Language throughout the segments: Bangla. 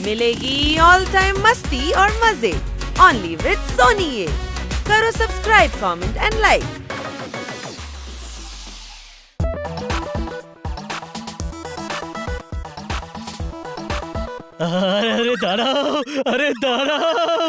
मिलेगी ऑल टाइम मस्ती और मजे ओनली विद सोनी ये। करो सब्सक्राइब, कमेंट एंड लाइक। अरे दाঁড়াও, अरे दाঁড়াও,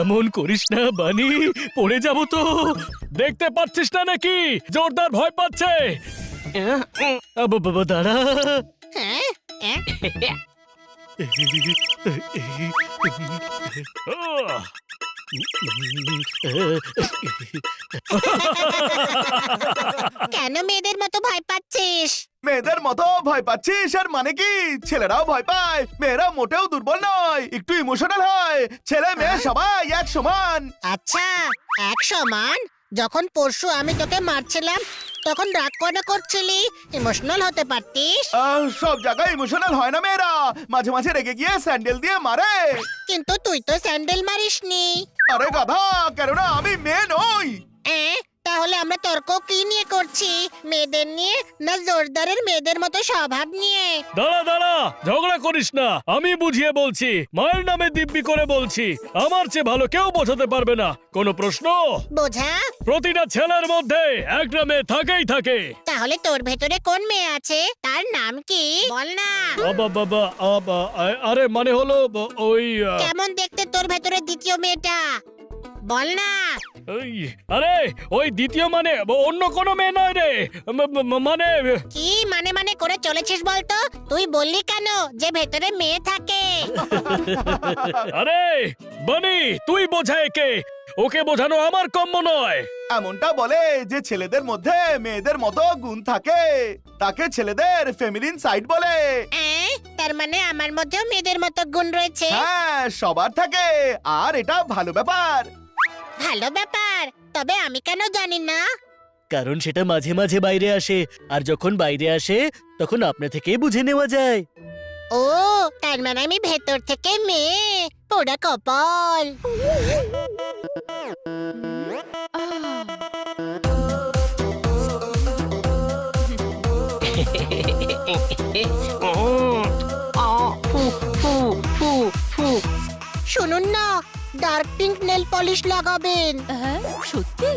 এমন করিস না বানি, পড়ে যাব তো। দেখতে পাচ্ছিস না নাকি জোরদার ভয় পাচ্ছে? বাবা দাঁড়া। কেন মেয়েদের মতো ভয় পাচ্ছিস? মেয়েদের মতো ভয় পাচ্ছিস আর মানে কি? ছেলেরাও ভয় পায়, মেয়েরা মোটেও দুর্বল নয়, একটু ইমোশনাল হয়। ছেলে মেয়ে সবাই এক সমান। আচ্ছা, এক সমান? যখন পরশু আমি তোকে মারছিলাম তখন রাগ করে করছিলি, ইমোশনাল হতে পারতিস। সব জায়গায় ইমোশনাল হয় না মেয়েরা, মাঝে মাঝে রেগে গিয়ে স্যান্ডেল দিয়ে মারে। কিন্তু তুই তো স্যান্ডেল মারিসনি। আরে গাধা, কেননা আমি মেয়ে নই। তাহলে আমরা তর্ক কি নিয়ে করছি? মেয়েদের নিয়ে না জোরদারের মেয়েদের মতো স্বভাব নিয়ে? দাঁড়া দাঁড়া, ঝগড়া করিস না, আমি বুঝিয়ে বলছি। মায়ের নামে দিব্যি করে বলছি, আমার চেয়ে ভালো কেউ বোঝাতে পারবে না। কোনো প্রশ্ন? বোঝা? প্রতিটা ছেলের মধ্যে একটা মেয়ে থাকেই থাকে। তাহলে তোর ভেতরে কোন মেয়ে আছে? তার নাম কি বল না। আরে মানে হলো ওই কেমন দেখতে তোর ভেতরে দ্বিতীয় মেয়েটা? বল না। আরে ওই দ্বিতীয় মানে অন্য কোনো মেয়ে নয় রে, মানে কি মানে মানে করে চলেছিস বলতো? তুই বললি কেন যে ভেতরে মেয়ে থাকে? আরে বানি, তুই বোঝা একে, ওকে বোঝানো আমার কম্ম নয়। এমনটা বলে যে ছেলেদের মধ্যে মেয়েদের মতো গুণ থাকে, তাকে ছেলেদের ফেমিনিন সাইড বলে। তার মানে আমার মধ্যেও মেয়েদের মতো গুণ রয়েছে? হ্যাঁ, সবার থাকে, আর এটা ভালো ব্যাপার। ভালো ব্যাপার? তবে আমি কেন জানি না? কারণ সেটা মাঝে মাঝে বাইরে আসে, আর যখন বাইরে আসে তখন আপনা থেকেই বুঝে নেওয়া যায়। ও, তার মানে আমি ভেতর থেকে মেয়ে? পোড়া কপাল। শুনুন না, ডার্ক পিঙ্ক নেল পলিশ লাগাবেন। সত্যি?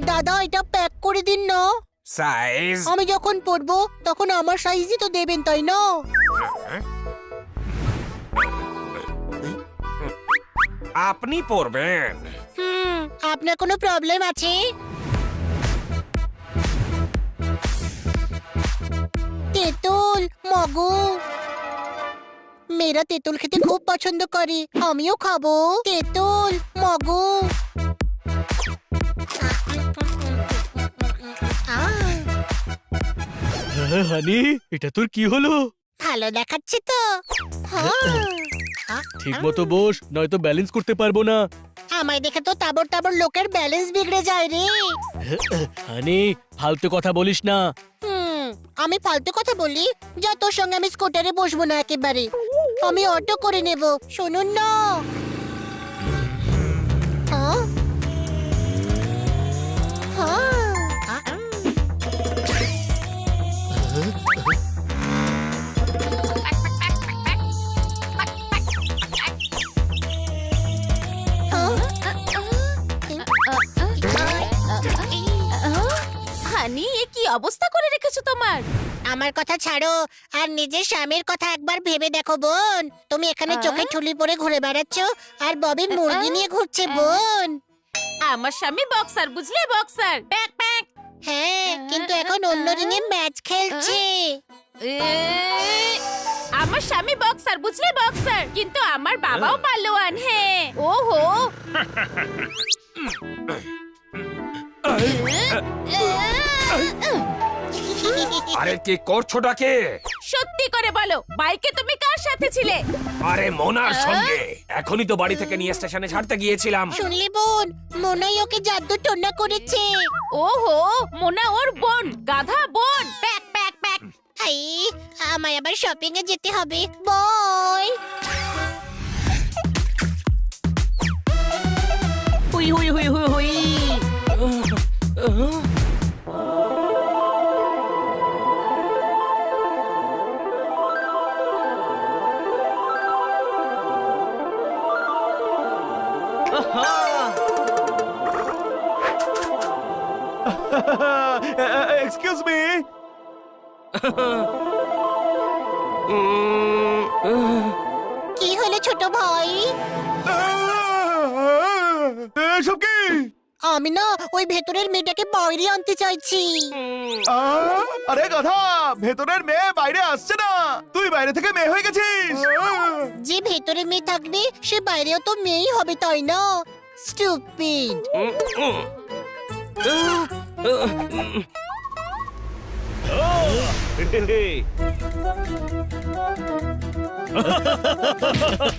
দাদা, এটা প্যাক করে দিন না। সাইজ? আমি যখন পরবো তখন আমার সাইজই তো দেবেন, তাই না? আপনি পরবেন? আপনার কোনো প্রবলেম আছে? তেঁতুল, মগু। মেয়েরা তেঁতুল খেতে খুব পছন্দ করে, আমিও খাবো। তেঁতুল, মগু। হানি, এটা তোর কি হলো? ভালো দেখাচ্ছে তো? ঠিক মতো বস, নয়তো ব্যালেন্স করতে পারবো না। আমায় দেখে তো তাবর তাবর লোকের ব্যালেন্স বিগড়ে যায় রে। হানি, ফালতু কথা বলিস না। আমি ফালতু কথা বলি? যা, তোর সঙ্গে আমি স্কুটারে বসবো না একেবারে, আমি অটো করে নেব। শুনুন না। হানি, এ কি অবস্থা করে রেখেছো তোমার? আমার কথা ছাড়ো, আর নিজের স্বামীর কথা একবার ভেবে দেখো বোন। তুমি এখানে চোখে ঠুলি পরে ঘুরে বেড়াচ্ছ, আর ববি মুরগি নিয়ে ঘুরছে বোন। আমার স্বামী বক্সার, বুঝলে, বক্সার। Pack pack. হ্যাঁ, কিন্তু এখন অন্য রিংয়ে ম্যাচ খেলছে। আমার স্বামী বক্সার, বুঝলে, বক্সার, কিন্তু আমার বাবাও পালোয়ান। হ্যাঁ। ওহো। আরে কি করছোটাকে? সত্যি করে বলো, বাইকে তুমি কার সাথে ছিলে? আরে মোনার সঙ্গে। এখনই তো বাড়ি থেকে নিয়ে স্টেশনে ছাড়তে গিয়েছিলাম। শুনলি বোন, মোনাই ওকে জাদু টোনা করেছে। ওহো, মোনা ওর বোন, গাধা বোন। Pack pack pack. আমায় আবার শপিং এ যেতে হবে। বাই। Excuse me. কি হলো ছোট ভাই? এসব কি? আমি না ওই ভেতরের মেয়েটাকে বাইরে আনতে চাইছি। আরে গাধা, ভেতরের মেয়ে বাইরে আসছে না, তুই বাইরে থেকে মেয়ে হয়ে গেছিস। যে ভেতরে মেয়ে থাকবে সে বাইরেও তো মেয়েই হবে, তাই না? স্টুপিড।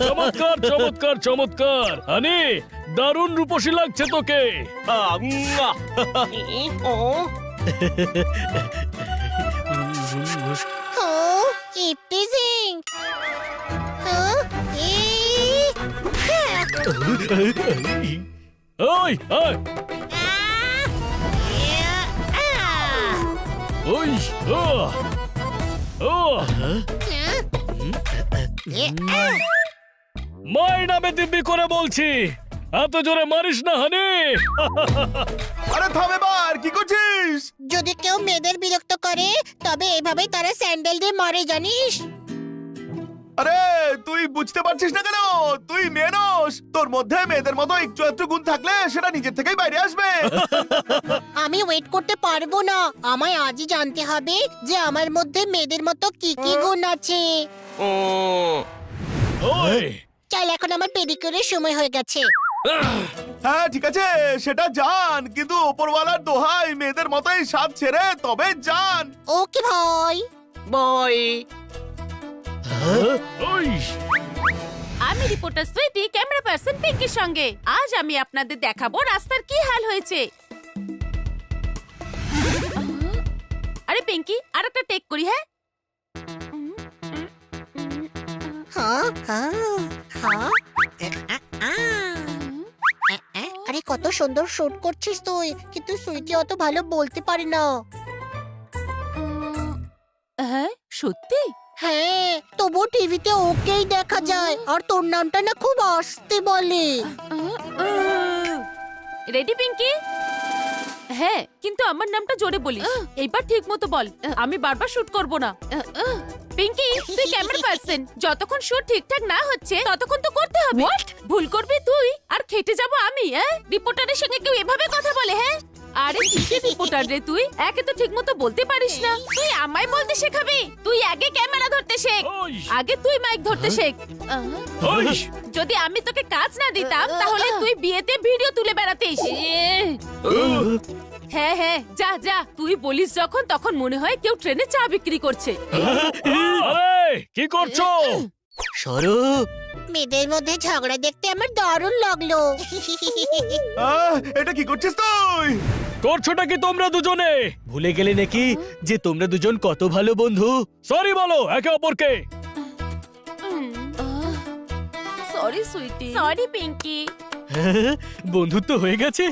চমৎকার চমৎকার চমৎকার হানি, দারুণ রূপসী লাগছে তোকে। ইপটিজিং। ওই ওই ওই ও মায়ের নামে দিব্যি করে বলছি, এত জোরে মারিস না হানি। আরে থাম এবার, কি করছিস? যদি কেউ মেয়েদের বিরক্ত করে তবে এভাবেই তারা স্যান্ডেল দিয়ে মারে, জানিস? আরে তুই বুঝতে পারছিস না কেন? তুই মেয়ে নস, তোর মধ্যে মেয়েদের মতো একটু একটু গুণ থাকলে সেটা নিজের থেকেই বাইরে আসবে। আমি ওয়েট করতে পারবো না, আমায় আজই জানতে হবে যে আমার মধ্যে মেয়েদের মতো কি কি গুণ আছে। ওই চল, এখন আমার পেডিকিউরের সময় হয়ে গেছে। হ্যাঁ ঠিক আছে, সেটা জান, কিন্তু ওপরওয়ালার দোহাই মেয়েদের মতোই স্বাদ ছেড়ে তবে জান। ওকে ভাই। ওই আমি রিপোর্টার সুইটি, ক্যামেরা পার্সন পিঙ্কির সঙ্গে। আজ আমি আপনাদের দেখাবো রাস্তার কি হাল হয়েছে। আরে পিঙ্কি, আর একটা টেক করি। হ্যাঁ, আরে কত সুন্দর শুট করছিস তুই, কিন্তু সুইটি অত ভালো বলতে পারি না। হ্যাঁ সত্যি? হ্যাঁ, তবু টিভিতে ওকেই দেখা যায়, আর তোর নামটা না খুব আস্তে বলে। রেডি পিঙ্কি? হ্যাঁ, কিন্তু আমার নামটা জোরে বলিস। এইবার ঠিক মতো বল, আমি বারবার শুট করব না। পিঙ্কি, তুই ক্যামেরা পার্সন, যতক্ষণ শুট ঠিকঠাক না হচ্ছে ততক্ষণ তো করতে হবে। ভুল করবি তুই আর খেটে যাব আমি। হ্যাঁ, রিপোর্টারের সঙ্গে কেউ এভাবে কথা বলে? হ্যাঁ, আরে কিসের রিপোর্টার রে তুই? একে তো ঠিক মতো বলতে পারিস না, তুই আমায় বলতে শেখাবি? তুই আগে ক্যামেরা ধরতে শেখ, ওই আগে তুই মাইক ধরতে শেখ। ওই যদি আমি তোকে কাজ না দিতাম তাহলে তুই বিয়েতে ভিডিও তুলে বেড়াতিস। হ্যাঁ হ্যাঁ, যা যা, তুই বলিস যখন তখন মনে হয় কেউ ট্রেনে চা বিক্রি করছে। আরে কি করছো? সরো। মেয়েদের মধ্যে ঝগড়া দেখতে আমার দারুণ লাগলো। এটা কি করছিস তুই? করছোটা কি তোমরা দুজনে? ভুলে গেলে নাকি যে তোমরা দুজন কত ভালো বন্ধু? সরি বলো একে অপরকে। সরি সুইটি। সরি পিঙ্কি। বন্ধুত্ব হয়ে গেছে।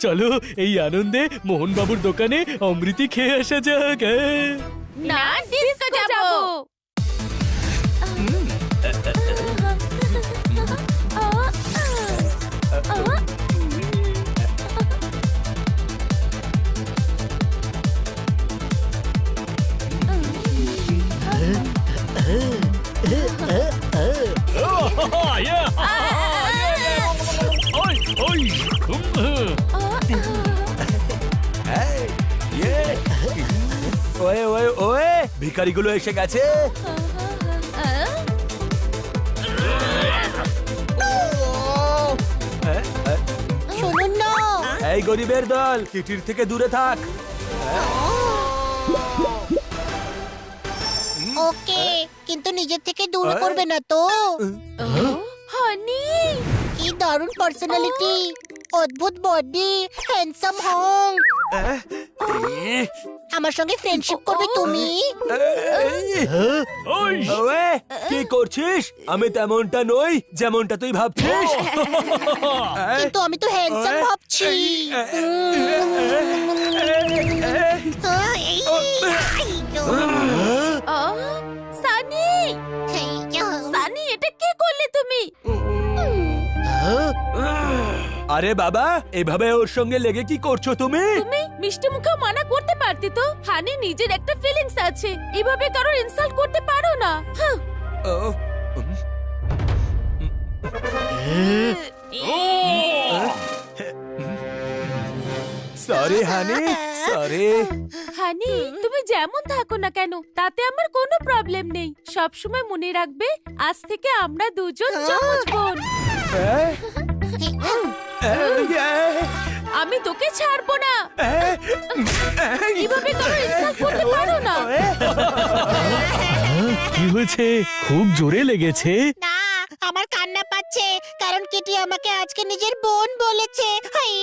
চলো এই আনন্দে মোহনবাবুর দোকানে অমৃতি খেয়ে আসা যাক। না, ডিস্কো যাবো। ওয়ে ওয়ে ওয়ে, ভিখারিগুলো এসে গেছে। শুনুন না, এই গরিবের দল, কিটির থেকে দূরে থাক। ওকে, কিন্তু নিজের থেকে দূর করবে না তো। হানি, কি দারুণ পার্সোনালিটি, অদ্ভুত বডি, হ্যান্ডসাম হং। আমার সঙ্গে ফ্রেন্ডশিপ করবে তুমি? ওয়ে, কি করছিস? আমি তেমনটা নই যেমনটা তুই ভাবছিস। কিন্তু আমি তো হ্যান্ডসাম ভাবছি। সানি, সানি, এটা কি করলে তুমি? আরে বাবা, এভাবে ওর সঙ্গে লেগে কি করছো তুমি? তুমি মিষ্টি মুখেও মানা করতে পারতি তো। হানি নিজের একটা ফিলিংস আছে, এভাবে কারোর ইনসাল্ট করতে পারো না। হাহ। সরি হানি, সরি। হানি, তুমি যেমন থাকো না কেন তাতে আমার কোনো প্রবলেম নেই। সব সময় মনে রাখবে, আজ থেকে আমরা দুজন যমজ বোন। আমি তোকে ছাড়বো না। এভাবে কারো ইনসাল্ট করতে পারো না। কি হয়েছে? খুব জোরে লেগেছে। না, আমার কান্না পাচ্ছে কারণ কিটি আমাকে আজকে নিজের বোন বলেছে। হাই!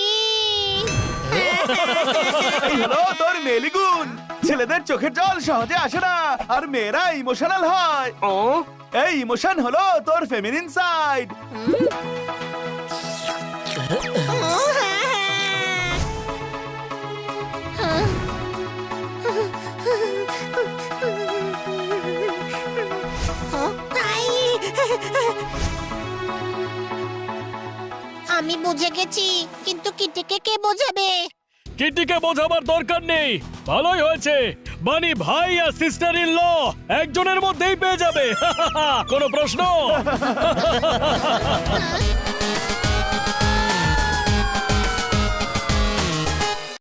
এই হলো তোর মেলি গুণ। ছেলেদের চোখের জল সহজে আসে না, আর মেয়েরা ইমোশনাল হয়। এই ইমোশন হলো তোর ফেমিনিন সাইড। আমি বুঝে গেছি, কিন্তু কিটিকে কে বোঝাবে? কিটিকে বোঝাবার দরকার নেই। ভালোই হয়েছে, বানি ভাই আর সিস্টার ইন ল একজনের মধ্যেই পেয়ে যাবে। কোনো প্রশ্ন?